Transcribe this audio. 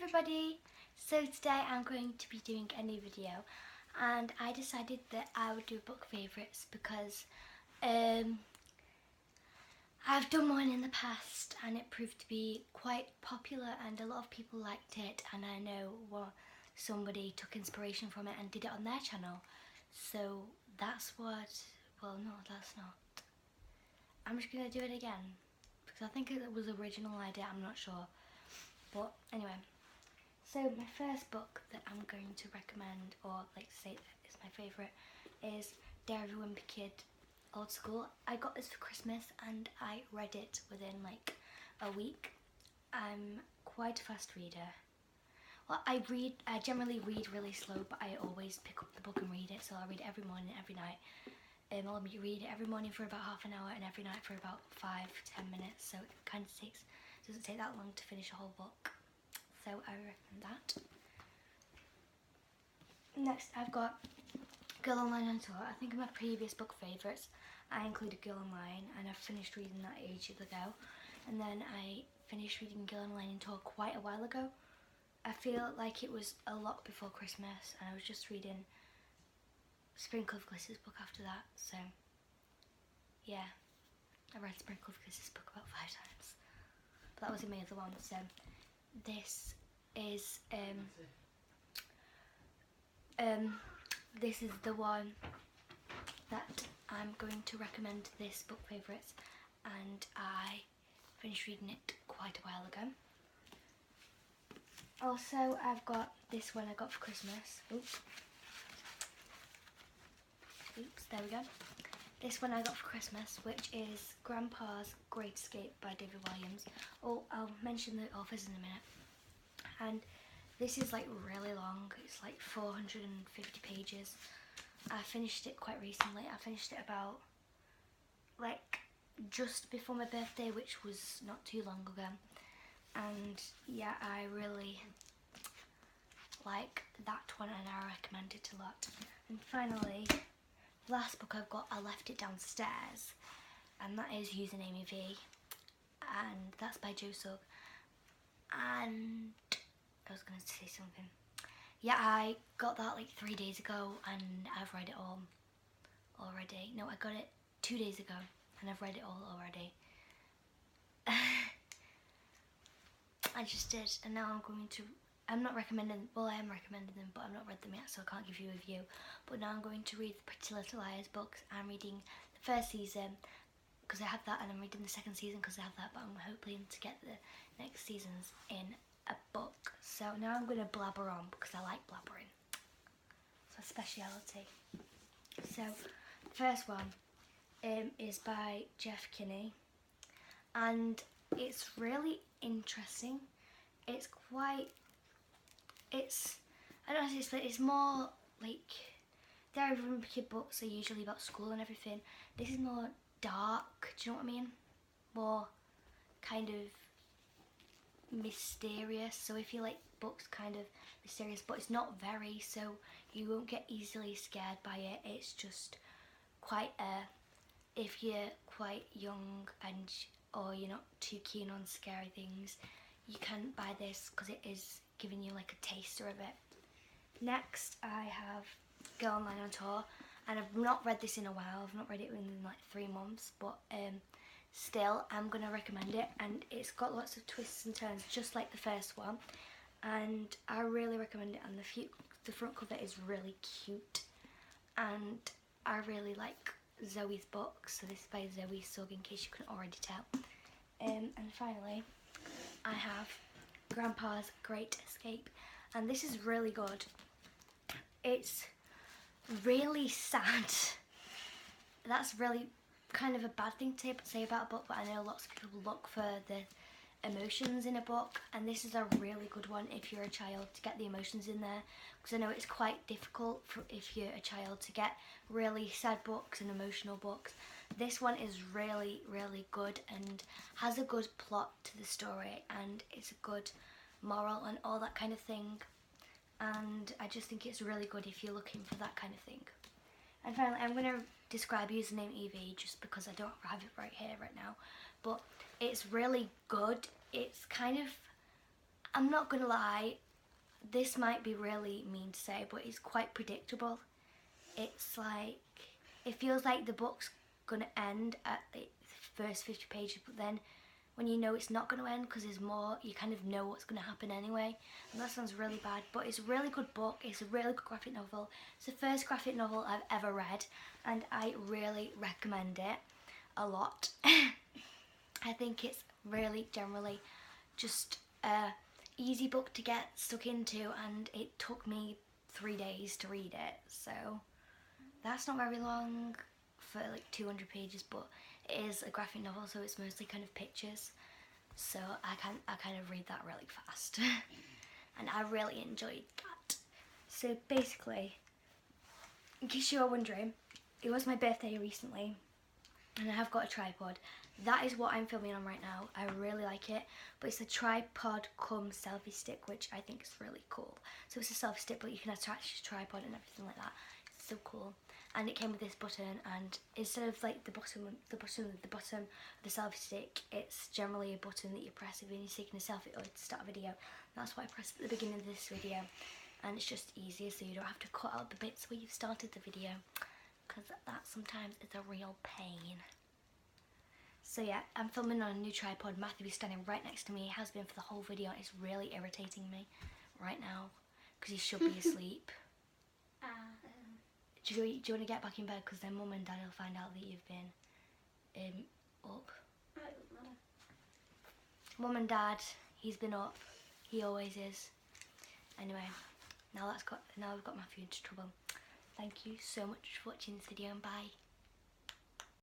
everybody! So today I'm going to be doing a new video, and I decided that I would do book favourites because I've done one in the past and it proved to be quite popular and a lot of people liked it, and I know somebody took inspiration from it and did it on their channel. So that's what, well no that's not. I'm just going to do it again because I think it was the original idea, I'm not sure. But anyway, so my first book that I'm going to recommend, or like say is my favourite, is Dare Every Wimpy Kid Old School. I got this for Christmas and I read it within like a week. I'm quite a fast reader. Well, I generally read really slow, but I always pick up the book and read it. So I'll read it every morning, every night. I'll read it every morning for about half an hour and every night for about 5-10 minutes. So it kind of doesn't take that long to finish a whole book. So I recommend that. Next I've got Girl Online on Tour. I think in my previous book favourites I included Girl Online, and I finished reading that ages ago. And then I finished reading Girl Online on Tour quite a while ago. I feel like it was a lot before Christmas, and I was just reading Sprinkle of Glitter's book after that. So yeah, I read Sprinkle of Glitter's book about 5 times. But that was in my other one. So this is this is the one that I'm going to recommend this book favourites, and I finished reading it quite a while ago. Also, I've got this one I got for Christmas. Oops, there we go. This one I got for Christmas, which is Grandpa's Great Escape by David Williams. Oh, I'll mention the authors in a minute. And this is like really long. It's like 450 pages. I finished it quite recently. I finished it about like just before my birthday, which was not too long ago. And yeah, I really like that one and I recommend it a lot. And finally, the last book I've got, I left it downstairs, and that is Username EV, and that's by Joe Sugg. And I was going to say something. Yeah, I got that like 3 days ago and I've read it all already. No, I got it 2 days ago and I've read it all already. I just did, and now I'm not recommending, well I am recommending them, but I've not read them yet, so I can't give you a review. But now I'm going to read the Pretty Little Liars books. I'm reading the first season because I have that, and I'm reading the second season because I have that, but I'm hoping to get the next seasons in a book. So now I'm going to blabber on because I like blabbering. It's my speciality. So the first one is by Jeff Kinney, and it's really interesting. It's I don't know how to explain. It's more like Dare Every Wimpy Kid books are usually about school and everything. This is more dark, do you know what I mean? More kind of mysterious. So if you like books kind of mysterious, but it's not very, so you won't get easily scared by it. It's just quite if you're quite young and or you're not too keen on scary things, you can buy this because it is giving you like a taster of it. Next I have Girl Online on Tour, and I've not read this in a while. I've not read it in like 3 months, but still I'm going to recommend it, and it's got lots of twists and turns just like the first one, and I really recommend it. And the front cover is really cute, and I really like Zoe's book, so this is by Zoe Sugg in case you couldn't already tell. And finally I have Grandpa's Great Escape, and this is really good. It's really sad. That's really kind of a bad thing to say about a book, but I know lots of people look for the emotions in a book, and this is a really good one if you're a child to get the emotions in there, because I know it's quite difficult if you're a child to get really sad books and emotional books. This one is really, really good and has a good plot to the story, and it's a good moral and all that kind of thing. And I just think it's really good if you're looking for that kind of thing. And finally, I'm going to describe Username EV just because I don't have it right here right now. But it's really good. It's kind of I'm not gonna lie, this might be really mean to say, but it's quite predictable. It's like, it feels like the book's gonna end at the first 50 pages, but then when you know it's not going to end because there's more, you kind of know what's going to happen anyway. And that sounds really bad, but it's a really good book. It's a really good graphic novel. It's the first graphic novel I've ever read, and I really recommend it a lot. I think it's really generally just a easy book to get stuck into, and it took me 3 days to read it, so that's not very long for like 200 pages, but it is a graphic novel, so it's mostly kind of pictures, so I kind of read that really fast. And I really enjoyed that. So basically, in case you are wondering, it was my birthday recently and I have got a tripod. That is what I'm filming on right now. I really like it, but it's a tripod cum selfie stick, which I think is really cool. So it's a selfie stick, but you can attach your tripod and everything like that. It's so cool. And it came with this button, and instead of like the bottom of the selfie stick, it's generally a button that you press if you're taking a selfie or to start a video. That's what I pressed at the beginning of this video, and it's just easier, so you don't have to cut out the bits where you've started the video, because that sometimes is a real pain. So yeah, I'm filming on a new tripod. Matthew is standing right next to me. He has been for the whole video, and it's really irritating me right now because he should be asleep. Do you want to get back in bed, because then Mum and Dad will find out that you've been up? It doesn't matter. Mum and Dad, he's been up. He always is. Anyway, now we've got Matthew into trouble. Thank you so much for watching this video, and bye.